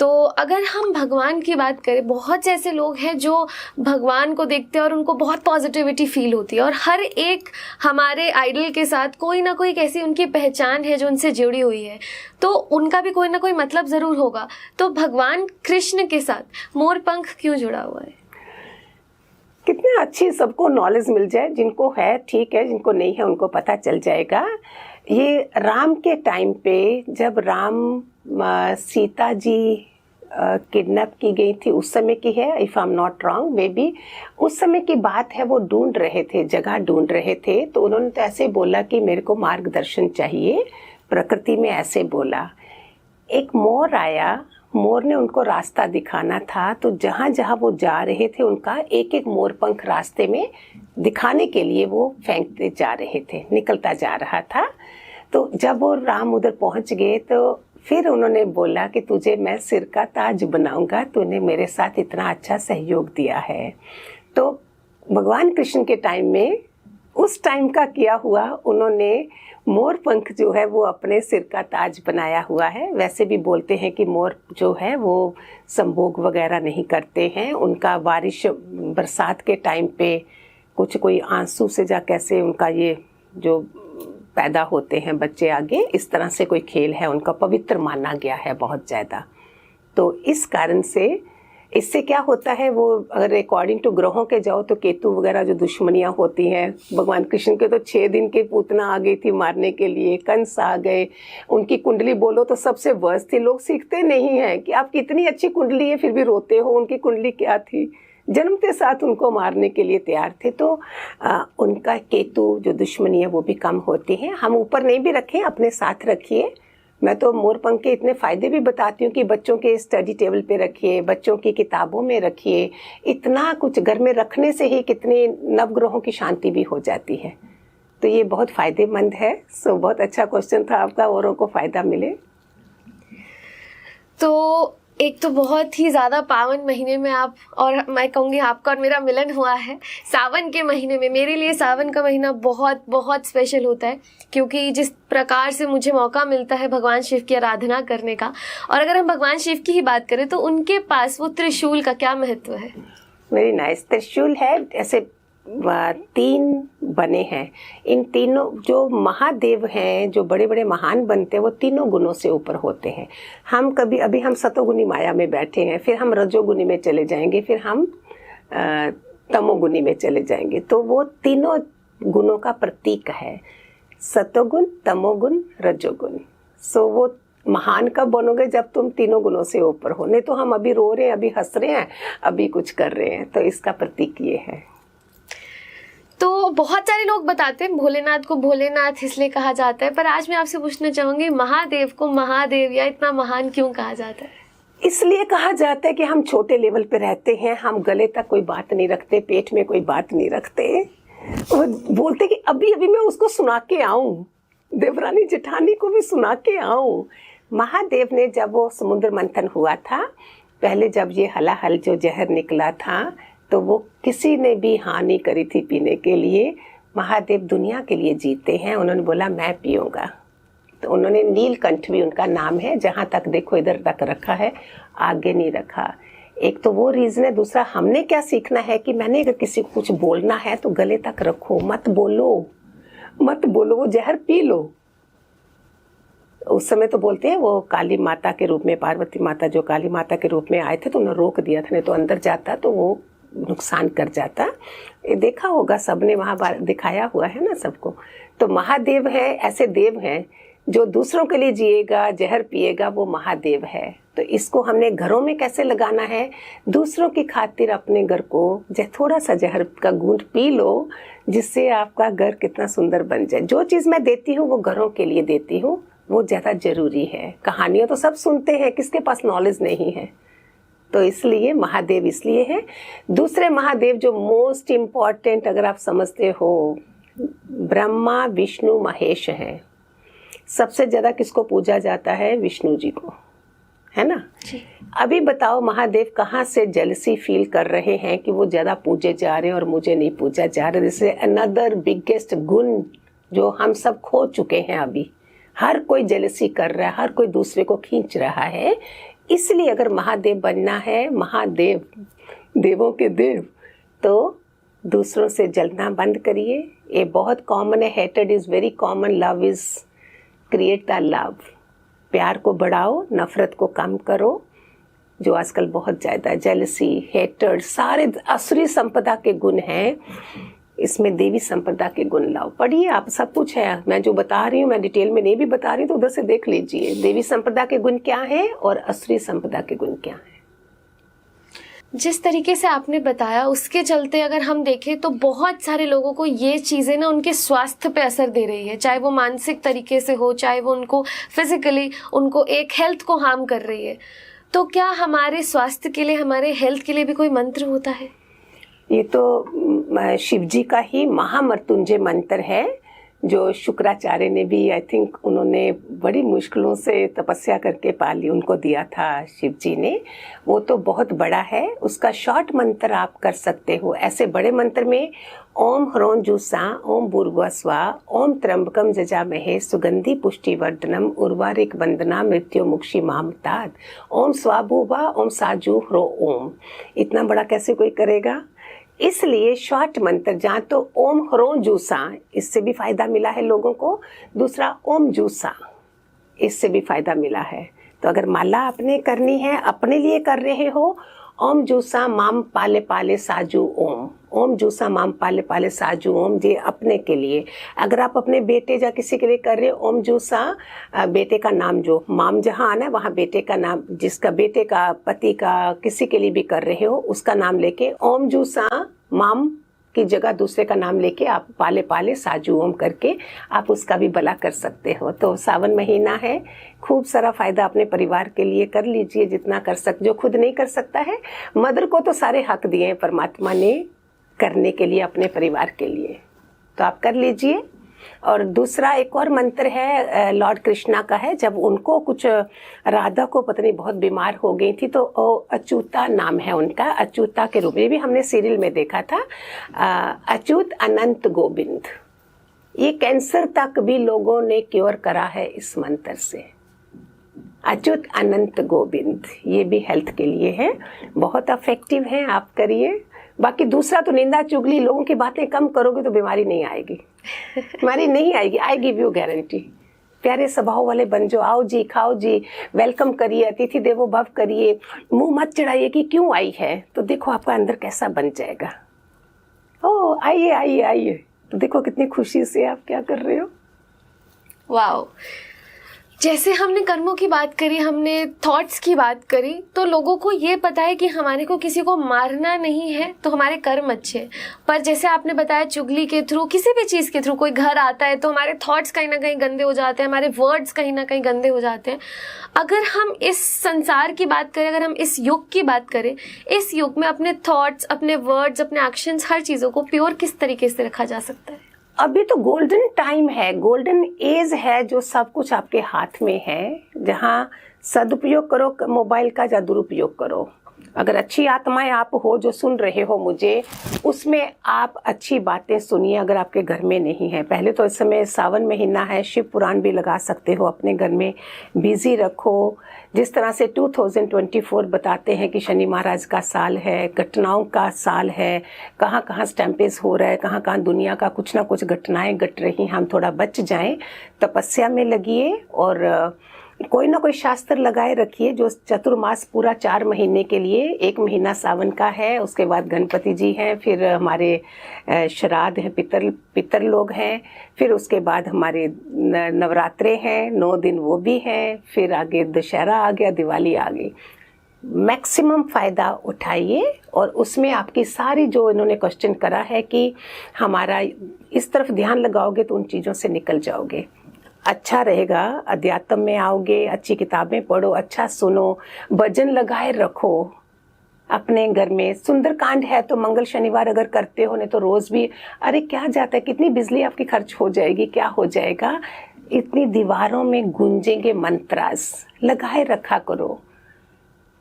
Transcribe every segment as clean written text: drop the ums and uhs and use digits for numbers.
तो अगर हम भगवान की बात करें, बहुत से ऐसे लोग हैं जो भगवान को देखते हैं और उनको बहुत पॉजिटिविटी फील होती है, और हर एक हमारे आइडल के साथ कोई ना कोई एक ऐसी उनकी पहचान है जो उनसे जुड़ी हुई है, तो उनका भी कोई ना कोई मतलब ज़रूर होगा। तो भगवान कृष्ण के साथ मोर पंख क्यों जुड़ा हुआ है? कितने अच्छी सबको नॉलेज मिल जाए, जिनको है ठीक है, जिनको नहीं है उनको पता चल जाएगा। ये राम के टाइम पे जब राम सीता जी किडनैप की गई थी, उस समय की है, if I am not wrong may be, उस समय की बात है। वो ढूंढ रहे थे, जगह ढूंढ रहे थे, तो उन्होंने तो ऐसे बोला कि मेरे को मार्गदर्शन चाहिए, प्रकृति में ऐसे बोला। एक मोर आया, मोर ने उनको रास्ता दिखाना था, तो जहाँ जहाँ वो जा रहे थे उनका एक एक मोर पंख रास्ते में दिखाने के लिए वो फेंकते जा रहे थे, निकलता जा रहा था। तो जब वो राम उधर पहुँच गए तो फिर उन्होंने बोला कि तुझे मैं सिर का ताज बनाऊंगा, तूने मेरे साथ इतना अच्छा सहयोग दिया है। तो भगवान कृष्ण के टाइम में उस टाइम का किया हुआ उन्होंने मोर पंख जो है वो अपने सिर का ताज बनाया हुआ है। वैसे भी बोलते हैं कि मोर जो है वो संभोग वगैरह नहीं करते हैं, उनका बारिश बरसात के टाइम पे कुछ कोई आंसू से जा कैसे उनका ये जो पैदा होते हैं बच्चे आगे, इस तरह से कोई खेल है उनका, पवित्र माना गया है बहुत ज़्यादा। तो इस कारण से इससे क्या होता है, वो अगर अकॉर्डिंग टू ग्रहों के जाओ तो केतु वगैरह जो दुश्मनियां होती हैं, भगवान कृष्ण के तो 6 दिन की पूतना आ गई थी मारने के लिए, कंस आ गए, उनकी कुंडली बोलो तो सबसे वर्स्ट थी। लोग सीखते नहीं हैं कि आप कितनी अच्छी कुंडली है फिर भी रोते हो, उनकी कुंडली क्या थी, जन्म के साथ उनको मारने के लिए तैयार थे। तो उनका केतु जो दुश्मनी है वो भी कम होती है। हम ऊपर नहीं भी रखें, अपने साथ रखिए। मैं तो मोर पंख के इतने फ़ायदे भी बताती हूँ कि बच्चों के स्टडी टेबल पे रखिए, बच्चों की किताबों में रखिए। इतना कुछ घर में रखने से ही कितने नवग्रहों की शांति भी हो जाती है। तो ये बहुत फ़ायदेमंद है। सो बहुत अच्छा क्वेश्चन था आपका, औरों को फ़ायदा मिले। तो एक तो बहुत ही ज़्यादा पावन महीने में आप और मैं कहूँगी आपका और मेरा मिलन हुआ है, सावन के महीने में। मेरे लिए सावन का महीना बहुत बहुत स्पेशल होता है, क्योंकि जिस प्रकार से मुझे मौका मिलता है भगवान शिव की आराधना करने का, और अगर हम भगवान शिव की ही बात करें तो उनके पास वो त्रिशूल का क्या महत्व है? Very nice. त्रिशूल है, ऐसे 3 बने हैं। इन तीनों जो महादेव हैं, जो बड़े बड़े महान बनते हैं, वो तीनों गुणों से ऊपर होते हैं। हम कभी अभी हम सतोगुनी माया में बैठे हैं, फिर हम रजोगुनी में चले जाएंगे, फिर हम तमोगुनी में चले जाएंगे। तो वो तीनों गुणों का प्रतीक है, सतोगुण, तमोगुण, रजोगुण। सो वो महान कब बनोगे? जब तुम तीनों गुणों से ऊपर हो। नहीं तो हम अभी रो रहे हैं, अभी हंस रहे हैं, अभी कुछ कर रहे हैं। तो इसका प्रतीक ये है। तो बहुत सारे लोग बताते हैं भोलेनाथ को भोलेनाथ इसलिए कहा जाता है, पर आज मैं आपसे पूछना चाहूँगी महादेव को महादेव या इतना महान क्यों कहा जाता है? इसलिए कहा जाता है कि हम छोटे लेवल पे रहते हैं, हम गले तक कोई बात नहीं रखते, पेट में कोई बात नहीं रखते। वो बोलते कि अभी अभी मैं उसको सुना के आऊँ, देवरानी जेठानी को भी सुना के आऊँ। महादेव ने जब वो समुद्र मंथन हुआ था, पहले जब ये हलाहल जो जहर निकला था, तो वो किसी ने भी हाँ नहीं करी थी पीने के लिए। महादेव दुनिया के लिए जीते हैं, उन्होंने बोला मैं पीऊँगा। तो उन्होंने नीलकंठ भी उनका नाम है, जहाँ तक देखो इधर तक रखा है, आगे नहीं रखा। एक तो वो रीज़न है। दूसरा, हमने क्या सीखना है कि मैंने अगर किसी को कुछ बोलना है तो गले तक रखो, मत बोलो, वो जहर पी लो। उस समय तो बोलते हैं वो काली माता के रूप में, पार्वती माता जो काली माता के रूप में आए थे, तो उन्होंने रोक दिया था, नहीं तो अंदर जाता तो वो नुकसान कर जाता। ये देखा होगा सबने, वहाँ दिखाया हुआ है ना सबको। तो महादेव है, ऐसे देव हैं जो दूसरों के लिए जिएगा, जहर पिएगा, वो महादेव है। तो इसको हमने घरों में कैसे लगाना है? दूसरों की खातिर अपने घर को थोड़ा सा जहर का घूंट पी लो, जिससे आपका घर कितना सुंदर बन जाए। जो चीज़ मैं देती हूँ वो घरों के लिए देती हूँ, वो ज़्यादा जरूरी है। कहानियाँ तो सब सुनते हैं, किसके पास नॉलेज नहीं है? तो इसलिए महादेव इसलिए है। दूसरे महादेव जो मोस्ट इम्पॉर्टेंट अगर आप समझते हो, ब्रह्मा विष्णु महेश हैं। सबसे ज़्यादा किसको पूजा जाता है? विष्णु जी को, है ना? अभी बताओ महादेव कहाँ से जेलसी फील कर रहे हैं कि वो ज़्यादा पूजे जा रहे हैं और मुझे नहीं पूजा जा रहा? जैसे अनदर बिगेस्ट गुण जो हम सब खो चुके हैं। अभी हर कोई जेलसी कर रहा है, हर कोई दूसरे को खींच रहा है। इसलिए अगर महादेव बनना है, महादेव देवों के देव, तो दूसरों से जलना बंद करिए। ये बहुत कॉमन है, hated is very common, love is create the love. प्यार को बढ़ाओ, नफरत को कम करो, जो आजकल बहुत ज़्यादा जेलसी, हेटेड, सारे असुरी संपदा के गुण हैं, इसमें देवी संपदा के गुण लाओ। पढ़िए, आप सब कुछ है, मैं जो बता रही हूँ मैं डिटेल में नहीं भी बता रही हूँ, तो उधर से देख लीजिए देवी संपदा के गुण क्या हैं और असुरी संपदा के गुण क्या हैं। जिस तरीके से आपने बताया उसके चलते अगर हम देखें तो बहुत सारे लोगों को ये चीज़ें ना उनके स्वास्थ्य पे असर दे रही है, चाहे वो मानसिक तरीके से हो, चाहे वो उनको फिजिकली उनको एक हेल्थ को हार्म कर रही है। तो क्या हमारे स्वास्थ्य के लिए, हमारे हेल्थ के लिए भी कोई मंत्र होता है? ये तो शिव जी का ही महामृत्युंजय मंत्र है, जो शुक्राचार्य ने भी, आई थिंक उन्होंने बड़ी मुश्किलों से तपस्या करके पाली, उनको दिया था शिव जी ने। वो तो बहुत बड़ा है, उसका शॉर्ट मंत्र आप कर सकते हो। ऐसे बड़े मंत्र में ओम ह्रों जुसा, ओम भूर्भुवस्वा, ओम त्र्यंबकम जजामहे सुगंधि पुष्टिवर्धनम उर्वारिक वंदना मृत्यु मुक्षी मामताद, ओम स्वाभुवा, ओम साजू ह्रो ओम। इतना बड़ा कैसे कोई करेगा? इसलिए शॉर्ट मंत्र, जहाँ तो ओम ह्रों जूसा, इससे भी फायदा मिला है लोगों को। दूसरा ओम जूसा, इससे भी फायदा मिला है। तो अगर माला आपने करनी है, अपने लिए कर रहे हो, ओम जूसा माम पाले पाले साजू ओम, ओम जूसा माम पाले पाले साजू ओम, ये अपने के लिए। अगर आप अपने बेटे या किसी के लिए कर रहे हो, ओम जूसा, बेटे का नाम जो माम जहाँ आना है वहाँ बेटे का नाम, जिसका बेटे का, पति का, किसी के लिए भी कर रहे हो उसका नाम लेके ओम जूसा माम की जगह दूसरे का नाम लेके आप पाले पाले साजू ओम करके आप उसका भी भला कर सकते हो। तो सावन महीना है, खूब सारा फायदा अपने परिवार के लिए कर लीजिए जितना कर सकते। जो खुद नहीं कर सकता है, मदर को तो सारे हक दिए हैं परमात्मा ने करने के लिए अपने परिवार के लिए, तो आप कर लीजिए। और दूसरा एक और मंत्र है लॉर्ड कृष्णा का है, जब उनको कुछ, राधा को पत्नी बहुत बीमार हो गई थी, तो अच्युता नाम है उनका, अच्युता के रूप में भी हमने सीरियल में देखा था, अच्युत अनंत गोविंद। ये कैंसर तक भी लोगों ने क्योर करा है इस मंत्र से, अच्युत अनंत गोविंद। ये भी हेल्थ के लिए है, बहुत अफेक्टिव है, आप करिए। बाकी दूसरा तो निंदा चुगली, लोगों की बातें कम करोगे तो बीमारी नहीं आएगी, बीमारी नहीं आएगी, आई गिव यू गारंटी। प्यारे स्वभाव वाले बन जाओ, आओ जी, खाओ जी, वेलकम करिए, अतिथि देवो भव करिए, मुंह मत चढ़ाइए कि क्यों आई है, तो देखो आपका अंदर कैसा बन जाएगा। ओ आइए आइए आइए, तो देखो कितनी खुशी से आप क्या कर रहे हो। वाओ, जैसे हमने कर्मों की बात करी, हमने थॉट्स की बात करी, तो लोगों को ये पता है कि हमारे को किसी को मारना नहीं है तो हमारे कर्म अच्छे हैं। पर जैसे आपने बताया चुगली के थ्रू, किसी भी चीज़ के थ्रू कोई घर आता है तो हमारे थॉट्स कहीं ना कहीं गंदे हो जाते हैं, हमारे वर्ड्स कहीं ना कहीं गंदे हो जाते हैं। अगर हम इस संसार की बात करें, अगर हम इस युग की बात करें, इस युग में अपने थॉट्स, अपने वर्ड्स, अपने एक्शंस, हर चीज़ों को प्योर किस तरीके से रखा जा सकता है? अभी तो गोल्डन टाइम है, गोल्डन एज है, जो सब कुछ आपके हाथ में है, जहाँ सदुपयोग करो मोबाइल का या दुरुपयोग करो। अगर अच्छी आत्माएं आप हो जो सुन रहे हो मुझे, उसमें आप अच्छी बातें सुनिए। अगर आपके घर में नहीं है, पहले तो इस समय सावन महीना है, शिव पुराण भी लगा सकते हो, अपने घर में बिजी रखो। जिस तरह से 2024 बताते हैं कि शनि महाराज का साल है, घटनाओं का साल है, कहाँ कहाँ स्टैम्पेज हो रहा है, कहाँ कहाँ दुनिया का कुछ ना कुछ घटनाएं घट रही, हम थोड़ा बच जाएं, तपस्या में लगिए और कोई ना कोई शास्त्र लगाए रखिए। जो चतुर्मास पूरा 4 महीने के लिए, 1 महीना सावन का है, उसके बाद गणपति जी हैं, फिर हमारे श्राद्ध हैं, पितर लोग हैं, फिर उसके बाद हमारे नवरात्रे हैं, 9 दिन वो भी हैं, फिर आगे दशहरा आ गया, दिवाली आ गई। मैक्सिमम फ़ायदा उठाइए और उसमें आपकी सारी, जो इन्होंने क्वेश्चन करा है कि हमारा इस तरफ ध्यान लगाओगे तो उन चीज़ों से निकल जाओगे, अच्छा रहेगा। अध्यात्म में आओगे, अच्छी किताबें पढ़ो, अच्छा सुनो, भजन लगाए रखो अपने घर में। सुंदरकांड है तो मंगल शनिवार अगर करते हो, नहीं तो रोज भी, अरे क्या जाता है, कितनी बिजली आपकी खर्च हो जाएगी, क्या हो जाएगा, इतनी दीवारों में गूंजेंगे मंत्रास, लगाए रखा करो।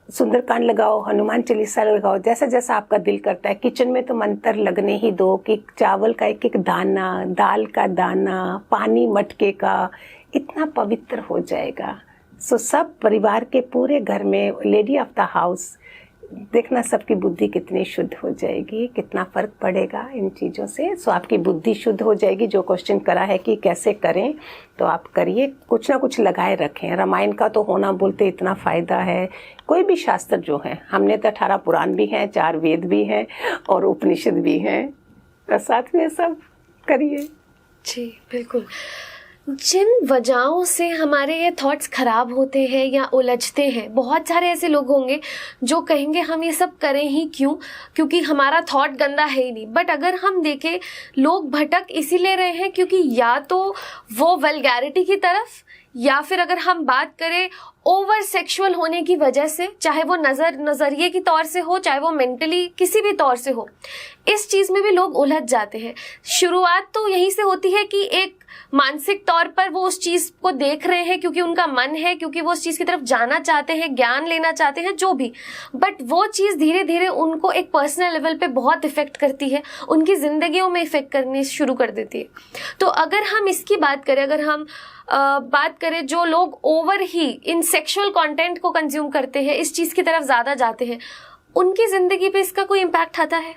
सुंदरकांड लगाओ, हनुमान चालीसा लगाओ, जैसा जैसा आपका दिल करता है। किचन में तो मंत्र लगने ही दो कि चावल का एक एक दाना, दाल का दाना, पानी मटके का, इतना पवित्र हो जाएगा। सो सब परिवार के पूरे घर में लेडी ऑफ द हाउस, देखना सबकी बुद्धि कितनी शुद्ध हो जाएगी, कितना फर्क पड़ेगा इन चीज़ों से। सो आपकी बुद्धि शुद्ध हो जाएगी। जो क्वेश्चन करा है कि कैसे करें, तो आप करिए, कुछ ना कुछ लगाए रखें। रामायण का तो होना बोलते इतना फ़ायदा है। कोई भी शास्त्र जो है, हमने तो 18 पुराण भी हैं, 4 वेद भी हैं और उपनिषद भी हैं, तो साथ में सब करिए। जी बिल्कुल। जिन वजहों से हमारे ये थॉट्स खराब होते हैं या उलझते हैं, बहुत सारे ऐसे लोग होंगे जो कहेंगे हम ये सब करें ही क्यों, क्योंकि हमारा थॉट गंदा है ही नहीं। बट अगर हम देखें, लोग भटक इसीलिए रहे हैं क्योंकि या तो वो वल्गैरिटी की तरफ, या फिर अगर हम बात करें ओवर सेक्सुअल होने की वजह से, चाहे वो नज़रिए की तौर से हो, चाहे वो मेंटली किसी भी तौर से हो, इस चीज़ में भी लोग उलझ जाते हैं। शुरुआत तो यहीं से होती है कि एक मानसिक तौर पर वो उस चीज़ को देख रहे हैं क्योंकि उनका मन है, क्योंकि वो उस चीज़ की तरफ जाना चाहते हैं, ज्ञान लेना चाहते हैं, जो भी। बट वो चीज़ धीरे धीरे उनको एक पर्सनल लेवल पे बहुत इफ़ेक्ट करती है, उनकी ज़िंदगियों में इफ़ेक्ट करनी शुरू कर देती है। तो अगर हम इसकी बात करें, अगर हम बात करें जो लोग over he in sexual content को कंज्यूम करते हैं, इस चीज़ की तरफ ज़्यादा जाते हैं, उनकी ज़िंदगी पे इसका कोई इम्पैक्ट आता है?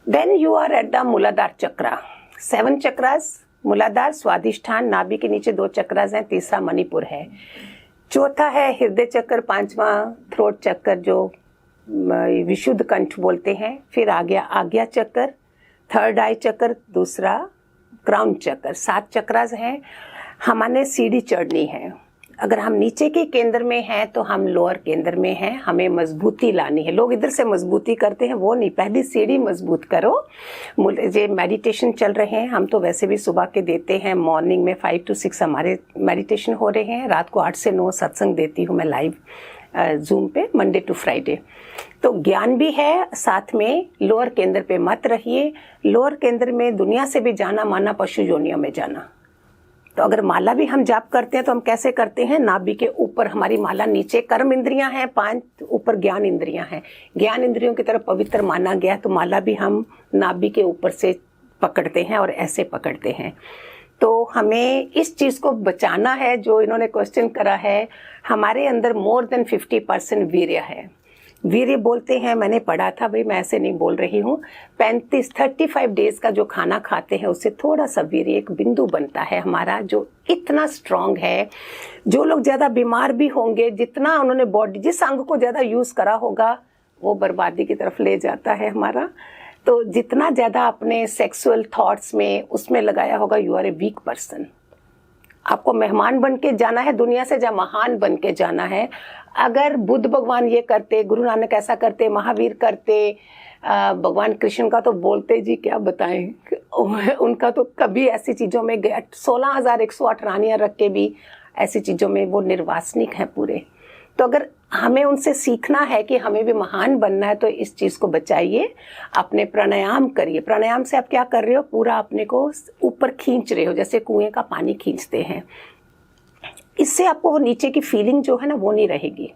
Then you are at the Muladhara chakra. 7 chakras, मूलाधार, स्वादिष्ठान, नाभि के नीचे 2 चक्रास हैं, तीसरा मणिपुर है, चौथा है हृदय चक्र, 5वां थ्रोट चक्र जो विशुद्ध कंठ बोलते हैं, फिर आ गया आज्ञा चक्र, 3rd आई चक्र, दूसरा क्राउन चक्र। 7 चक्रास हैं। हमने सीढ़ी चढ़नी है। अगर हम नीचे के केंद्र में हैं तो हम लोअर केंद्र में हैं, हमें मजबूती लानी है। लोग इधर से मजबूती करते हैं, वो नहीं, पहली सीढ़ी मजबूत करो। ये मेडिटेशन चल रहे हैं, हम तो वैसे भी सुबह के देते हैं, मॉर्निंग में 5 to 6 हमारे मेडिटेशन हो रहे हैं, रात को 8 से 9 सत्संग देती हूँ मैं लाइव जूम पे, मंडे टू फ्राइडे। तो ज्ञान भी है, साथ में लोअर केंद्र पे मत रहिए। लोअर केंद्र में दुनिया से भी जाना माना, पशु योनियों में जाना। तो अगर माला भी हम जाप करते हैं तो हम कैसे करते हैं, नाभि के ऊपर हमारी माला, नीचे कर्म इंद्रियां हैं 5, ऊपर ज्ञान इंद्रियां हैं। ज्ञान इंद्रियों की तरफ पवित्र माना गया, तो माला भी हम नाभि के ऊपर से पकड़ते हैं और ऐसे पकड़ते हैं। तो हमें इस चीज़ को बचाना है। जो इन्होंने क्वेश्चन करा है, हमारे अंदर मोर देन 50% वीर्य है। वीर्य बोलते हैं, मैंने पढ़ा था, भाई मैं ऐसे नहीं बोल रही हूँ, 35 डेज का जो खाना खाते हैं उससे थोड़ा सा वीर्य, एक बिंदु बनता है हमारा, जो इतना स्ट्रांग है। जो लोग ज़्यादा बीमार भी होंगे, जितना उन्होंने बॉडी, जिस अंग को ज़्यादा यूज़ करा होगा वो बर्बादी की तरफ ले जाता है हमारा। तो जितना ज़्यादा अपने सेक्सुअल थॉट्स में उसमें लगाया होगा, you are a weak person. आपको मेहमान बन के जाना है दुनिया से, जहाँ महान बन के जाना है। अगर बुद्ध भगवान ये करते, गुरु नानक ऐसा करते, महावीर करते, भगवान कृष्ण का तो बोलते जी क्या बताएं, उनका तो कभी ऐसी चीज़ों में गया, 16,108 रानियाँ रख के भी ऐसी चीज़ों में वो निर्वासनिक हैं पूरे। तो अगर हमें उनसे सीखना है कि हमें भी महान बनना है, तो इस चीज़ को बचाइए। अपने प्राणायाम करिए। प्राणायाम से आप क्या कर रहे हो, पूरा अपने को ऊपर खींच रहे हो, जैसे कुएं का पानी खींचते हैं। इससे आपको वो नीचे की फीलिंग जो है ना, वो नहीं रहेगी।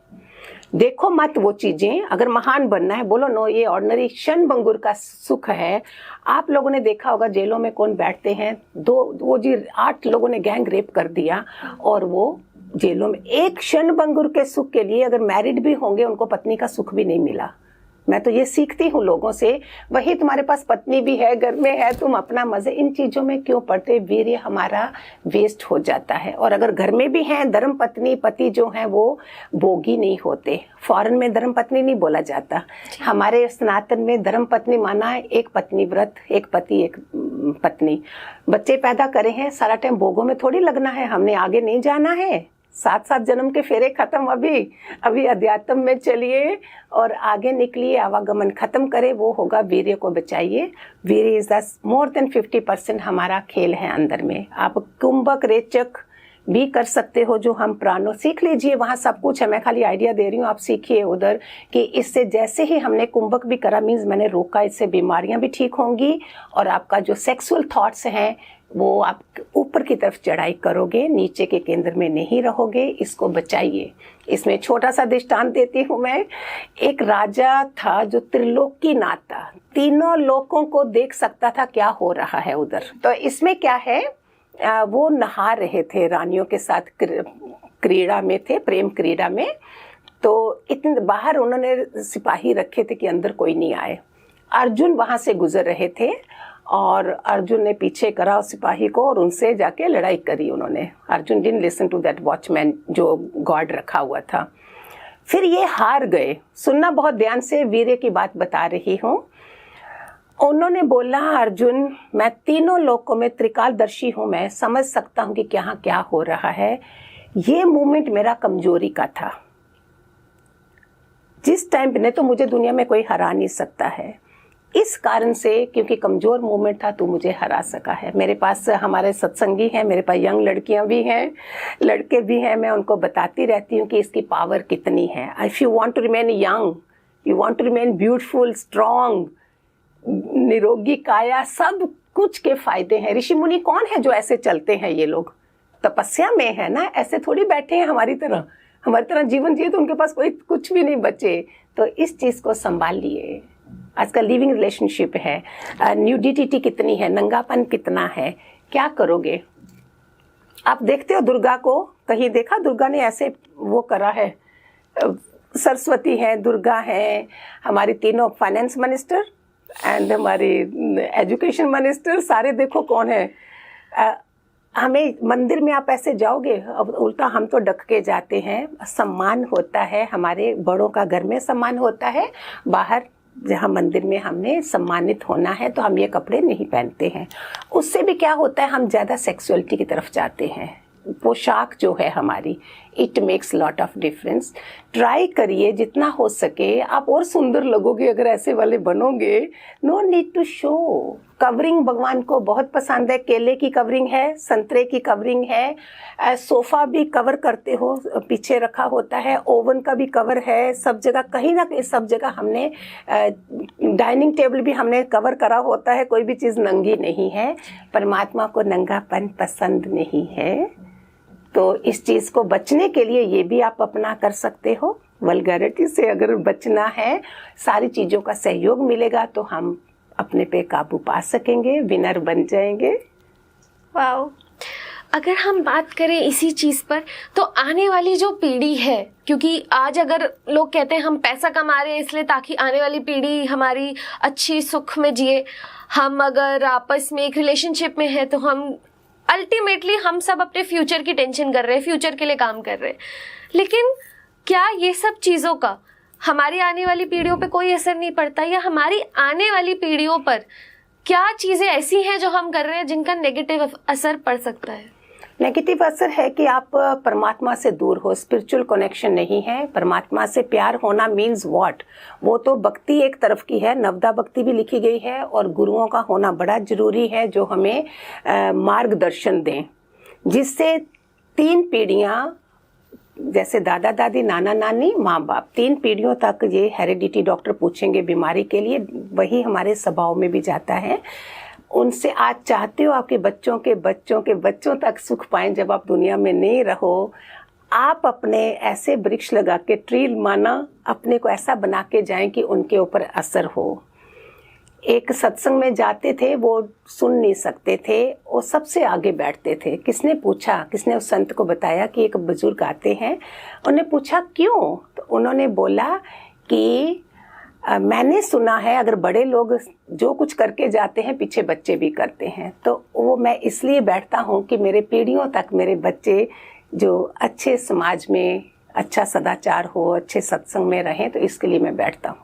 देखो मत वो चीज़ें। अगर महान बनना है, बोलो नो, ये ऑर्डिनरी क्षण भंगुर का सुख है। आप लोगों ने देखा होगा जेलों में कौन बैठते हैं, वो जी 8 लोगों ने गैंग रेप कर दिया और वो जेलों में, एक क्षण भंगुर के सुख के लिए, अगर मैरिड भी होंगे उनको पत्नी का सुख भी नहीं मिला। मैं तो ये सीखती हूँ लोगों से। वही तुम्हारे पास पत्नी भी है, घर में है, तुम अपना मजे, इन चीज़ों में क्यों पड़ते? वीर्य हमारा वेस्ट हो जाता है। और अगर घर में भी हैं धर्म पत्नी, पति जो हैं वो भोगी नहीं होते। फॉरेन में धर्म पत्नी नहीं बोला जाता, हमारे सनातन में धर्म पत्नी माना है एक पत्नी व्रत, एक पति एक पत्नी। बच्चे पैदा करे हैं, सारा टाइम भोगों में थोड़ी लगना है, हमने आगे नहीं जाना है। 7 जन्म के फेरे खत्म, अभी अध्यात्म में चलिए और आगे निकलिए, आवागमन खत्म करे, वो होगा। वीर्य को बचाइए। वीर्य इज द मोर देन 50% हमारा खेल है अंदर में। आप कुंभक रेचक भी कर सकते हो, जो हम प्राणों सीख लीजिए, वहाँ सब कुछ है। मैं खाली आइडिया दे रही हूँ, आप सीखिए उधर कि इससे जैसे ही हमने कुंभक भी करा, मीन्स मैंने रोका, इससे बीमारियां भी ठीक होंगी और आपका जो सेक्सुअल थॉट्स हैं वो आप ऊपर की तरफ चढ़ाई करोगे, नीचे के केंद्र में नहीं रहोगे। इसको बचाइए। इसमें छोटा सा दृष्टांत देती हूँ मैं। एक राजा था जो त्रिलोकीनाथ था, तीनों लोकों को देख सकता था क्या हो रहा है उधर। तो इसमें क्या है, वो नहा रहे थे रानियों के साथ क्रीड़ा में थे, प्रेम क्रीड़ा में। तो इतने बाहर उन्होंने सिपाही रखे थे कि अंदर कोई नहीं आए। अर्जुन वहाँ से गुजर रहे थे और अर्जुन ने पीछे करा उस सिपाही को और उनसे जाके लड़ाई करी उन्होंने। Arjun didn't listen to that watchman जो गार्ड रखा हुआ था। फिर ये हार गए। सुनना बहुत ध्यान से, वीर्य की बात बता रही हूँ। उन्होंने बोला, अर्जुन मैं तीनों लोकों में त्रिकालदर्शी हूँ, मैं समझ सकता हूँ कि क्या क्या हो रहा है। ये मूवमेंट मेरा कमजोरी का था। जिस टाइम पे नहीं तो मुझे दुनिया में कोई हरा नहीं सकता है। इस कारण से क्योंकि कमजोर मूवमेंट था, तू मुझे हरा सका है। मेरे पास हमारे सत्संगी हैं, मेरे पास यंग लड़कियां भी हैं, लड़के भी हैं। मैं उनको बताती रहती हूँ कि इसकी पावर कितनी है। If you want to remain young, you want to remain beautiful, strong, निरोगी काया, सब कुछ के फायदे हैं। ऋषि मुनि कौन है जो ऐसे चलते हैं? ये लोग तपस्या में है ना, ऐसे थोड़ी बैठे हैं हमारी तरह जीवन जिए तो उनके पास कोई कुछ भी नहीं बचे। तो इस चीज को संभाल लिए। आजकल लिविंग रिलेशनशिप है, न्यूडिटी कितनी है, नंगापन कितना है, क्या करोगे? आप देखते हो दुर्गा को, कहीं देखा दुर्गा ने ऐसे वो करा है? सरस्वती है, दुर्गा है, हमारी तीनों फाइनेंस मिनिस्टर एंड हमारी एजुकेशन मिनिस्टर, सारे देखो कौन है। हमें मंदिर में आप ऐसे जाओगे, अब उल्टा हम तो डक के जाते हैं। सम्मान होता है, हमारे बड़ों का घर में सम्मान होता है, बाहर जहाँ मंदिर में हमने सम्मानित होना है तो हम ये कपड़े नहीं पहनते हैं। उससे भी क्या होता है, हम ज़्यादा सेक्सुअलिटी की तरफ जाते हैं। पोशाक जो है हमारी, it makes lot of difference. Try करिए जितना हो सके, आप और सुंदर लगोगे अगर ऐसे वाले बनोगे। No need to show. Covering भगवान को बहुत पसंद है। केले की कवरिंग है, संतरे की कवरिंग है, सोफा भी कवर करते हो, पीछे रखा होता है, ओवन का भी कवर है, सब जगह कहीं ना कहीं सब जगह हमने, डाइनिंग टेबल भी हमने कवर करा होता है। कोई भी चीज़ नंगी नहीं है। परमात्मा को नंगापन पसंद नहीं है। तो इस चीज़ को बचने के लिए ये भी आप अपना कर सकते हो। वल्गैरिटी से अगर बचना है, सारी चीज़ों का सहयोग मिलेगा तो हम अपने पे काबू पा सकेंगे, विनर बन जाएंगे। वाओ। अगर हम बात करें इसी चीज़ पर, तो आने वाली जो पीढ़ी है, क्योंकि आज अगर लोग कहते हैं हम पैसा कमा रहे हैं इसलिए ताकि आने वाली पीढ़ी हमारी अच्छी सुख में जिए, हम अगर आपस में एक रिलेशनशिप में है तो हम अल्टीमेटली हम सब अपने फ्यूचर की टेंशन कर रहे हैं, फ्यूचर के लिए काम कर रहे हैं। लेकिन क्या ये सब चीज़ों का हमारी आने वाली पीढ़ियों पे कोई असर नहीं पड़ता, या हमारी आने वाली पीढ़ियों पर क्या चीज़ें ऐसी हैं जो हम कर रहे हैं जिनका नेगेटिव असर पड़ सकता है? नेगेटिव असर है कि आप परमात्मा से दूर हो, स्पिरिचुअल कनेक्शन नहीं है। परमात्मा से प्यार होना मीन्स व्हाट? वो तो भक्ति एक तरफ की है, नवदा भक्ति भी लिखी गई है, और गुरुओं का होना बड़ा जरूरी है जो हमें मार्गदर्शन दें, जिससे 3 पीढ़ियाँ, जैसे दादा दादी, नाना नानी, माँ बाप, 3 पीढ़ियों तक ये हेरिडिटी डॉक्टर पूछेंगे बीमारी के लिए, वही हमारे स्वभाव में भी जाता है। उनसे आज चाहते हो आपके बच्चों के बच्चों के बच्चों तक सुख पाएं जब आप दुनिया में नहीं रहो। आप अपने ऐसे वृक्ष लगा के, ट्री माना, अपने को ऐसा बना के जाएं कि उनके ऊपर असर हो। एक सत्संग में जाते थे, वो सुन नहीं सकते थे, वो सबसे आगे बैठते थे। किसने पूछा, किसने उस संत को बताया कि एक बुजुर्ग आते हैं। उन्होंने पूछा क्यों? तो उन्होंने बोला कि मैंने सुना है अगर बड़े लोग जो कुछ करके जाते हैं पीछे बच्चे भी करते हैं, तो वो मैं इसलिए बैठता हूँ कि मेरे पीढ़ियों तक मेरे बच्चे जो अच्छे समाज में अच्छा सदाचार हो, अच्छे सत्संग में रहें, तो इसके लिए मैं बैठता हूँ।